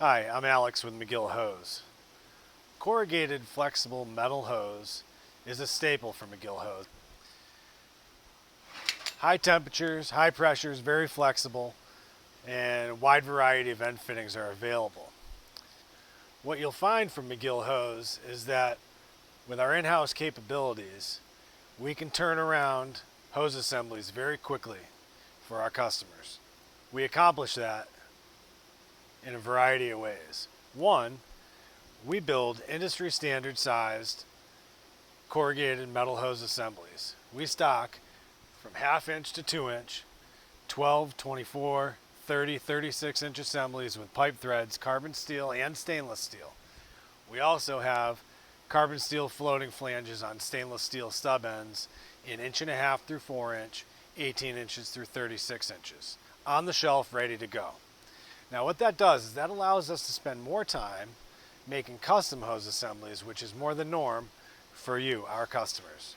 Hi, I'm Alex with McGill Hose. Corrugated flexible metal hose is a staple for McGill Hose. High temperatures, high pressures, very flexible, and a wide variety of end fittings are available. What you'll find from McGill Hose is that with our in-house capabilities, we can turn around hose assemblies very quickly for our customers. We accomplish that in a variety of ways. One, we build industry standard sized corrugated metal hose assemblies. We stock from 1/2 inch to 2 inch, 12, 24, 30, 36 inch assemblies with pipe threads, carbon steel and stainless steel. We also have carbon steel floating flanges on stainless steel stub ends in 1.5 through 4 inch, 18 inches through 36 inches, on the shelf ready to go. Now what that does is that allows us to spend more time making custom hose assemblies, which is more the norm for you, our customers.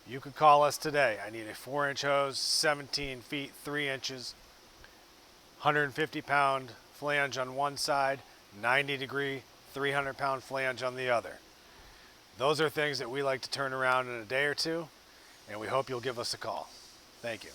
You could call us today. I need a 4-inch hose, 17 feet, 3 inches, 150-pound flange on one side, 90-degree, 300-pound flange on the other. Those are things that we like to turn around in a day or two, and we hope you'll give us a call. Thank you.